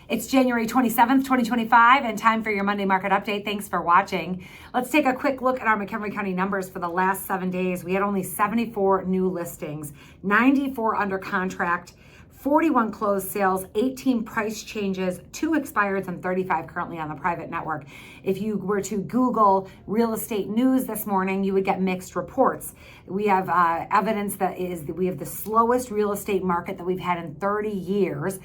It's January 27th, 2025, and time for your Monday market update. Thanks for watching. Let's take a quick look at our McHenry County numbers for the last 7 days. We had only 74 new listings, 94 under contract, 41 closed sales, 18 price changes, 2 expireds, and 35 currently on the private network. If you were to Google real estate news this morning, you would get mixed reports. We have evidence that we have the slowest real estate market that we've had in 30 years.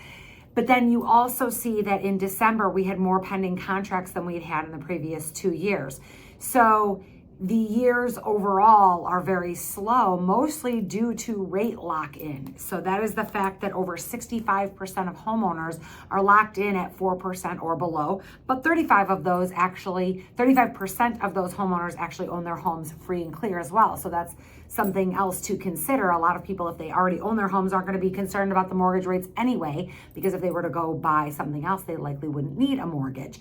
But then you also see that in December, we had more pending contracts than we had had in the previous 2 years. So the years overall are very slow, mostly due to rate lock-in. So that is the fact that over 65% of homeowners are locked in at 4% or below, but 35% of those homeowners actually own their homes free and clear as well. So that's something else to consider. A lot of people, if they already own their homes, aren't going to be concerned about the mortgage rates anyway, because if they were to go buy something else, they likely wouldn't need a mortgage.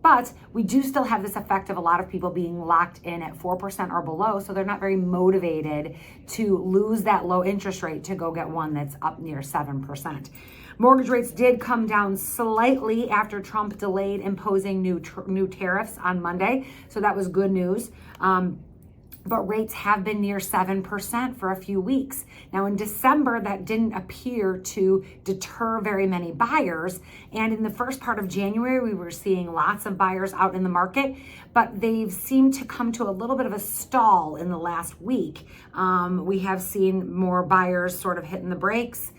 But we do still have this effect of a lot of people being locked in at 4% or below, so they're not very motivated to lose that low interest rate to go get one that's up near 7%. Mortgage rates did come down slightly after Trump delayed imposing new tariffs on Monday, so that was good news. But rates have been near 7% for a few weeks. Now in December, that didn't appear to deter very many buyers. And in the first part of January, we were seeing lots of buyers out in the market, but they've seemed to come to a little bit of a stall in the last week. We have seen more buyers sort of hitting the brakes,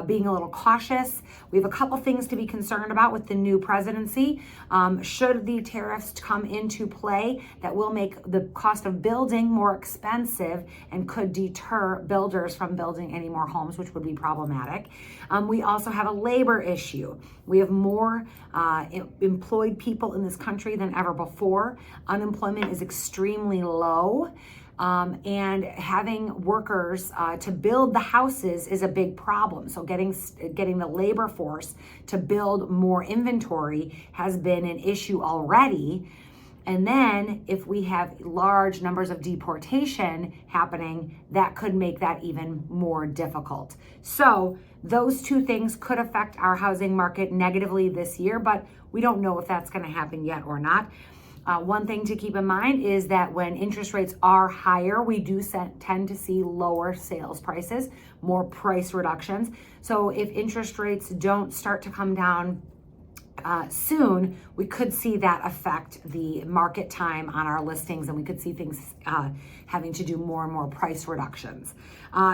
being a little cautious. We have a couple things to be concerned about with the new presidency. Should the tariffs come into play, that will make the cost of building more expensive and could deter builders from building any more homes, which would be problematic. We also have a labor issue. We have more employed people in this country than ever before. Unemployment is extremely low. And having workers to build the houses is a big problem. So getting the labor force to build more inventory has been an issue already. And then if we have large numbers of deportation happening, that could make that even more difficult. So those two things could affect our housing market negatively this year, but we don't know if that's going to happen yet or not. One thing to keep in mind is that when interest rates are higher, we do tend to see lower sales prices, more price reductions. So if interest rates don't start to come down soon, we could see that affect the market time on our listings, and we could see things having to do more and more price reductions.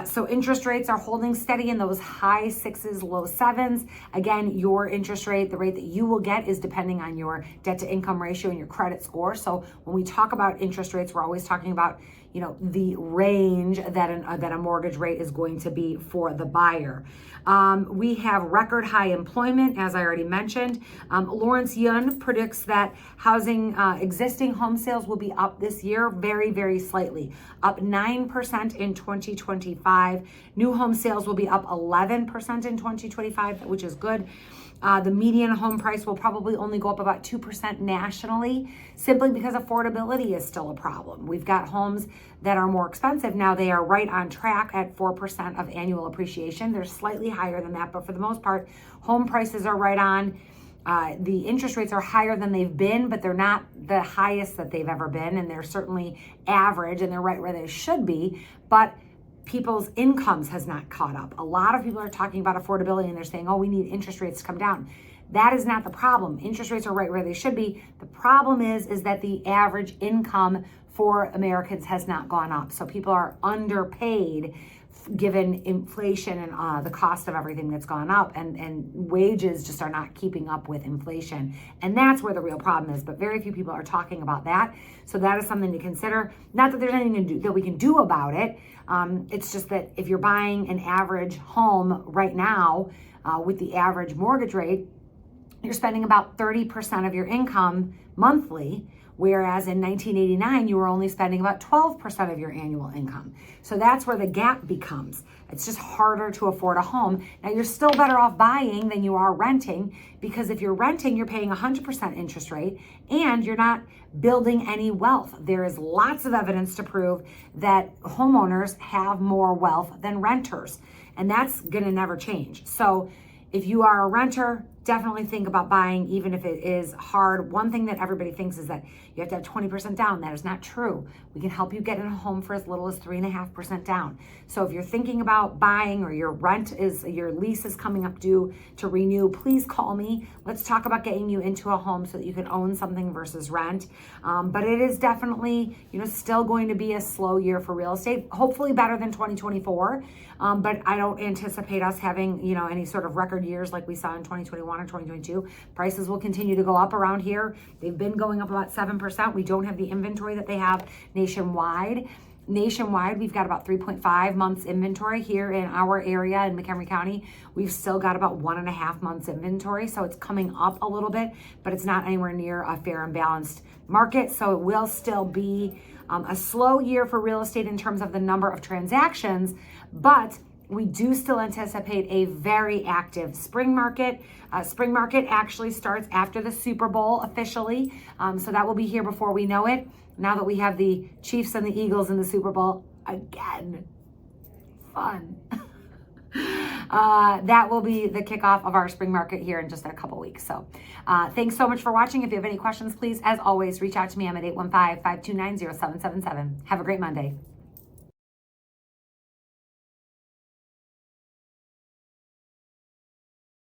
So interest rates are holding steady in those high 6s, low 7s. Again, your interest rate, the rate that you will get, is depending on your debt to income ratio and your credit score. So when we talk about interest rates, we're always talking about, you know, the range that a mortgage rate is going to be for the buyer. We have record high employment, as I already mentioned. Lawrence Yun predicts that existing home sales will be up this year very, very slightly, up 9% in 2025. New home sales will be up 11% in 2025, which is good. The median home price will probably only go up about 2% nationally, simply because affordability is still a problem. We've got homes that are more expensive. Now they are right on track at 4% of annual appreciation. They're slightly higher than that, but for the most part, home prices are right on. The interest rates are higher than they've been, but they're not the highest that they've ever been, and they're certainly average, and they're right where they should be, but people's incomes has not caught up. A lot of people are talking about affordability and they're saying, oh, we need interest rates to come down. That is not the problem. Interest rates are right where they should be. The problem is that the average income for Americans has not gone up. So people are underpaid given inflation and the cost of everything that's gone up, and wages just are not keeping up with inflation. And that's where the real problem is, but very few people are talking about that. So that is something to consider. Not that there's anything that we can do about it. It's just that if you're buying an average home right now with the average mortgage rate, you're spending about 30% of your income monthly, whereas in 1989, you were only spending about 12% of your annual income. So that's where the gap becomes. It's just harder to afford a home. Now, you're still better off buying than you are renting, because if you're renting, you're paying 100% interest rate and you're not building any wealth. There is lots of evidence to prove that homeowners have more wealth than renters, and that's gonna never change. So if you are a renter, definitely think about buying, even if it is hard. One thing that everybody thinks is that you have to have 20% down. That is not true. We can help you get in a home for as little as 3.5% down. So if you're thinking about buying, or your lease is coming up due to renew, please call me. Let's talk about getting you into a home so that you can own something versus rent. But it is definitely, still going to be a slow year for real estate. Hopefully better than 2024. But I don't anticipate us having, any sort of record years like we saw in 2021 or 2022. Prices will continue to go up around here. They've been going up about 7%. We don't have the inventory that they have nationwide. Nationwide, we've got about 3.5 months inventory. Here in our area in McHenry County, we've still got about 1.5 months inventory. So it's coming up a little bit, but it's not anywhere near a fair and balanced market. So it will still be a slow year for real estate in terms of the number of transactions, but we do still anticipate a very active spring market. Spring market actually starts after the Super Bowl officially. So that will be here before we know it. Now that we have the Chiefs and the Eagles in the Super Bowl again. Fun. That will be the kickoff of our spring market here in just a couple weeks. So thanks so much for watching. If you have any questions, please, as always, reach out to me. I'm at 815-529-0777. Have a great Monday.